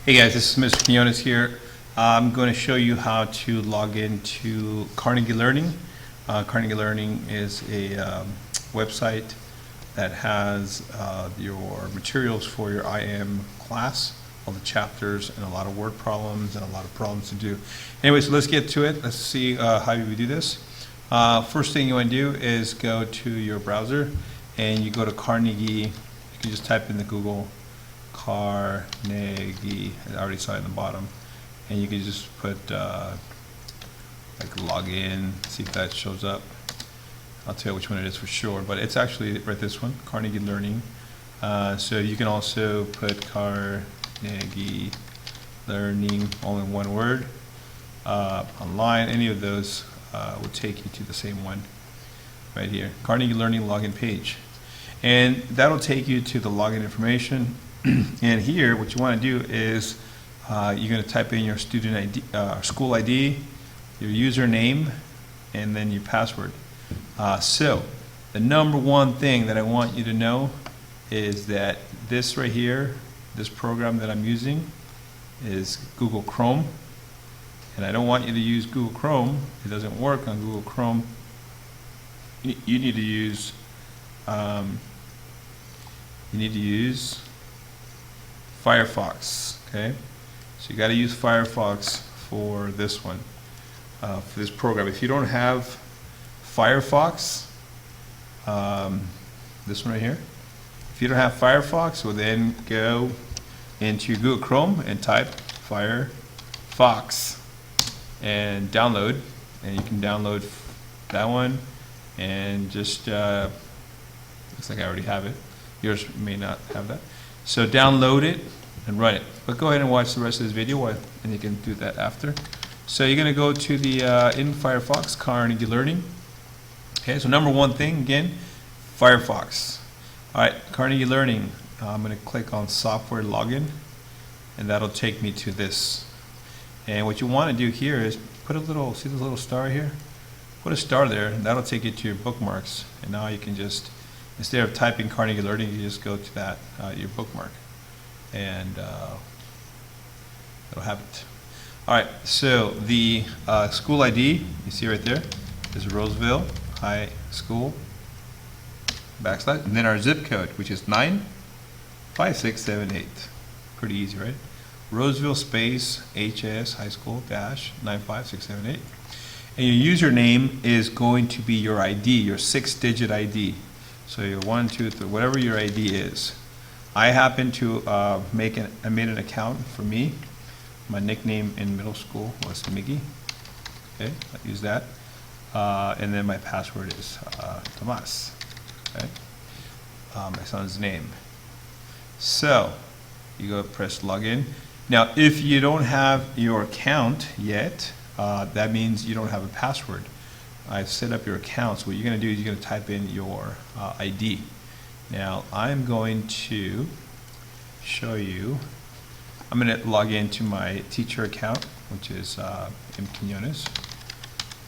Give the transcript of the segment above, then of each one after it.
Hey guys, this is Mr. Quinones here. I'm going to show you how to log into Carnegie Learning. Carnegie Learning is a website that has your materials for your IM class, all the chapters, and a lot of word problems and a lot of problems to do. Anyway, so let's get to it. Let's see how we do this. First thing you want to do is go to your browser and you go to Carnegie. You can just type in the Google Carnegie. I already saw it in the bottom, and you can just put like login, see if that shows up. I'll tell you which one it is for sure, but it's actually right this one, Carnegie Learning. So you can also put Carnegie Learning all in one word. Online, any of those will take you to the same one right here, Carnegie Learning login page, and that'll take you to the login information. And here, what you want to do is you're going to type in your student ID, school ID, your username, and then your password. So the number one thing that I want you to know is that this right here, this program that I'm using, is Google Chrome, and I don't want you to use Google Chrome. It doesn't work on Google Chrome. You need to use Firefox. Okay, so you got to use Firefox for this one, for this program. If you don't have Firefox, this one right here, if you don't have Firefox, well then go into your Google Chrome and type Firefox and download, and you can download that one, and just looks like I already have it. Yours may not have that. So download it and run it. But go ahead and watch the rest of this video, and you can do that after. So you're going to go to the in Firefox, Carnegie Learning. Okay, so number one thing, again, Firefox. All right, Carnegie Learning. I'm going to click on Software Login, and that'll take me to this. And what you want to do here is put a little, see this little star here? Put a star there, and that'll take you to your bookmarks. And now you can just, instead of typing Carnegie Learning, you just go to that, your bookmark, and it'll have it. All right, so the school ID, you see right there, is Roseville High School, / and then our zip code, which is 95678. Pretty easy, right? Roseville space HS High School / 95678. And your username is going to be your ID, your 6-digit ID. So your 1, 2, 3, whatever your ID is. I happen to I made an account for me. My nickname in middle school was Miggy. Okay, I use that. And then my password is Tomas. Okay, my son's name. So you go press login. Now, if you don't have your account yet, that means you don't have a password. I've set up your account, so what you're going to do is you're going to type in your ID. Now, I'm going to show you, I'm going to log into my teacher account, which is M. Quinones,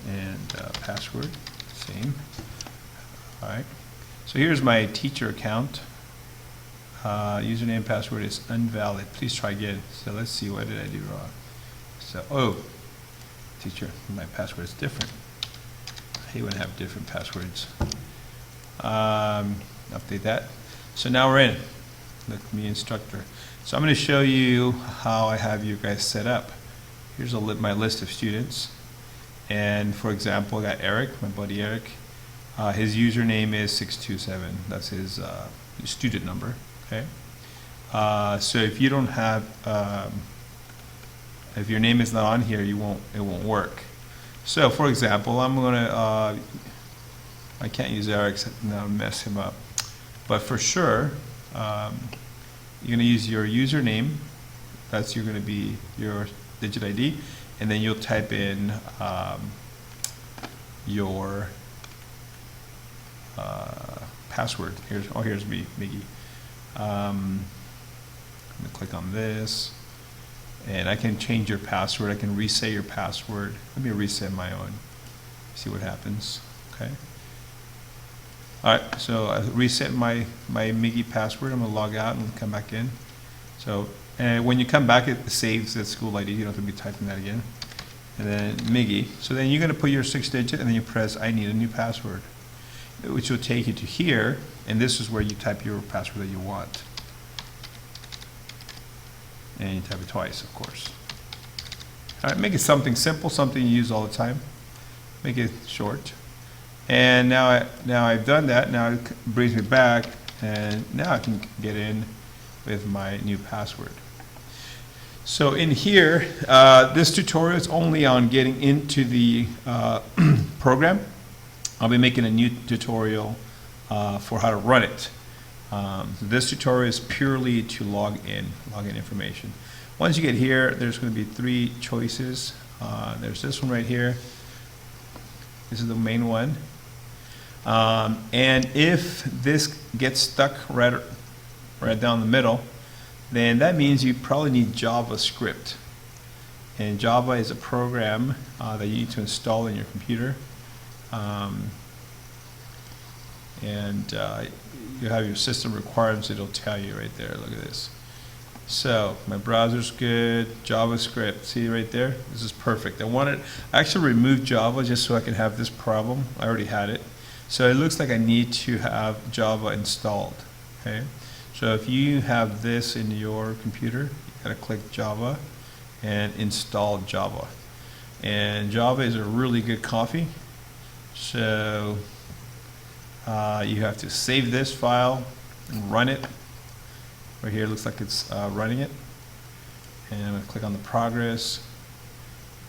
and password, same. All right, so here's my teacher account. Username, password is invalid. Please try again. So let's see, what did I do wrong? So, oh, teacher, my password is different. I hate when I have different passwords. Update that. So now we're in. Look, me instructor. So I'm going to show you how I have you guys set up. Here's my list of students. And for example, I got Eric, my buddy Eric. His username is 627. That's his student number. Okay. So if you don't have, if your name is not on here, it won't work. So for example, I'm gonna, I can't use Eric's, now mess him up. But for sure, you're gonna use your username. That's gonna be your digit ID, and then you'll type in your password. Here's me, Miggy. I'm gonna click on this, and I can change your password. I can reset your password. Let me reset my own. See what happens. Okay. All right. So I reset my Miggy password. I'm gonna log out and come back in. So And when you come back, it saves that school ID. You don't have to be typing that again. And then Miggy. So then you're going to put your 6-digit, and then you press I need a new password, which will take you to here. And this is where you type your password that you want. And you type it twice, of course. All right, make it something simple, something you use all the time. Make it short. And now I've done that. Now it brings me back, and now I can get in with my new password. So in here, this tutorial is only on getting into the program. I'll be making a new tutorial for how to run it. This tutorial is purely to log in information. Once you get here, there's going to be 3 choices. There's this one right here. This is the main one. And if this gets stuck right down the middle, then that means you probably need JavaScript. And Java is a program that you need to install in your computer. You have your system requirements, it'll tell you right there. Look at this. So my browser's good, JavaScript, see right there? This is perfect. I actually removed Java just so I can have this problem. I already had it. So it looks like I need to have Java installed, okay? So if you have this in your computer, you gotta click Java and install Java. And Java is a really good coffee. So you have to save this file and run it. Right here it looks like it's running it. And I'm going to click on the progress.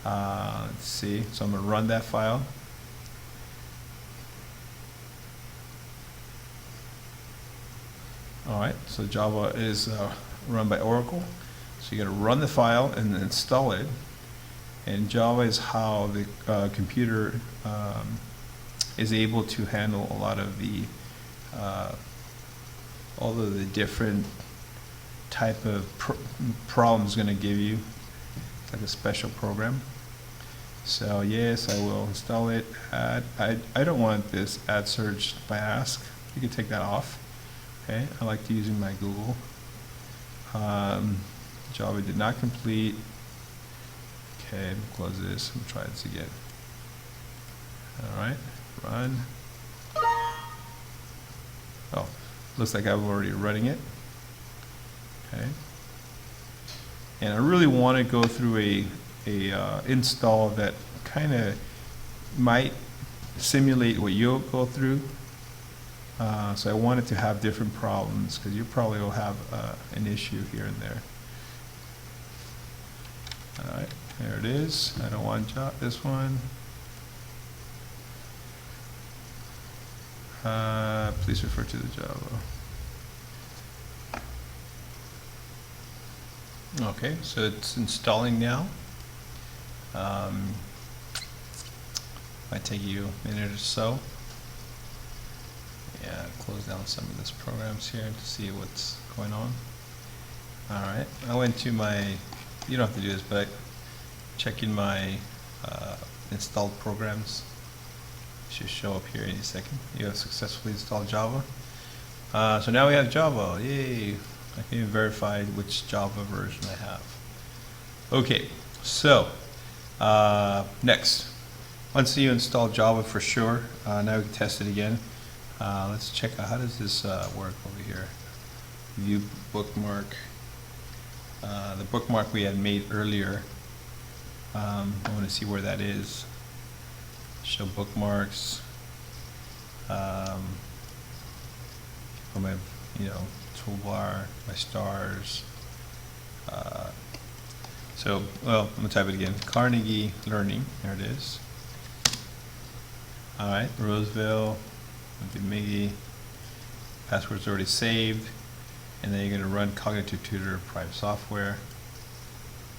Let's see. So I'm going to run that file. Alright, so Java is run by Oracle. So you're going to run the file and install it. And Java is how the computer is able to handle a lot of the all of the different type of problems going to give you. It's like a special program. So yes, I will install it. I don't want this add search by ask. You can take that off. Okay, I like to using my Google. Java did not complete. Okay, close this and try this again. All right, run. Oh, looks like I'm already running it. Okay, and I really want to go through a install that kind of might simulate what you'll go through. So I wanted to have different problems because you probably will have an issue here and there. All right, there it is. I don't want this one. Please refer to the Java. Okay, so it's installing now. Might take you a minute or so. Yeah, close down some of these programs here to see what's going on. Alright, I went to my, you don't have to do this, but check in my installed programs. It should show up here any second. You have successfully installed Java. So now we have Java, yay! I can even verify which Java version I have. Okay, so next, once you install Java for sure, now we can test it again. Let's check out how does this work over here. View bookmark. The bookmark we had made earlier. I want to see where that is. Show bookmarks. From my, toolbar, my stars. So, well, I'm gonna type it again. Carnegie Learning. There it is. All right, Roseville. Miggy. Password's already saved. And then you're going to run Cognitive Tutor private software.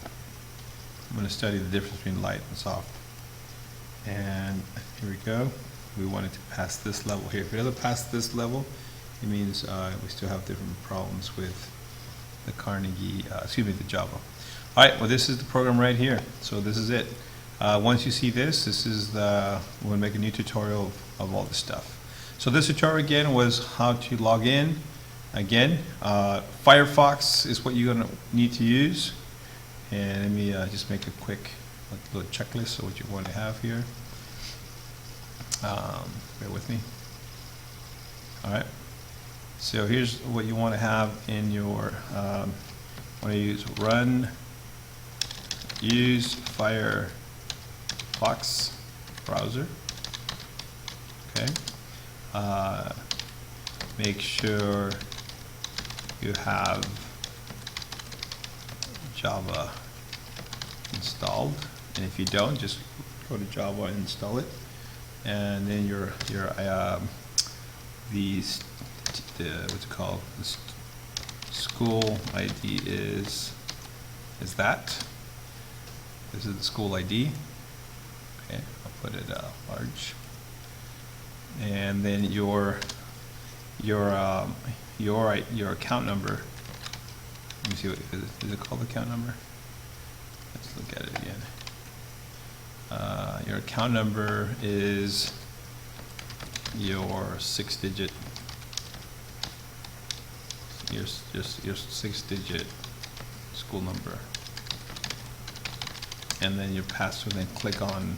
I'm going to study the difference between light and soft. And here we go. We wanted to pass this level here. If it doesn't pass this level, it means we still have different problems with the Carnegie, the Java. All right, well, this is the program right here. So this is it. Once you see this, we're going to make a new tutorial of all this stuff. So this tutorial again was how to log in Again, Firefox is what you're going to need to use. And let me just make a quick little checklist of what you want to have here. Bear with me. All right. So here's what you want to have in your, want to use Firefox browser. Okay. Make sure you have Java installed, and if you don't, just go to Java and install it. And then what's it called? The school ID is that. This is the school ID. Okay, I'll put it large. And then your account number. Let me see what is it called, account number? Let's look at it again. Your account number is your 6-digit your 6-digit school number, and then your password. Then click on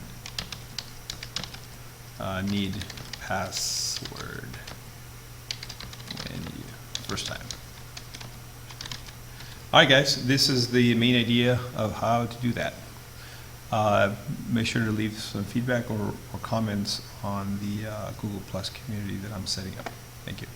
need password menu first time. Alright guys, this is the main idea of how to do that. Make sure to leave some feedback or comments on the Google Plus community that I'm setting up. Thank you.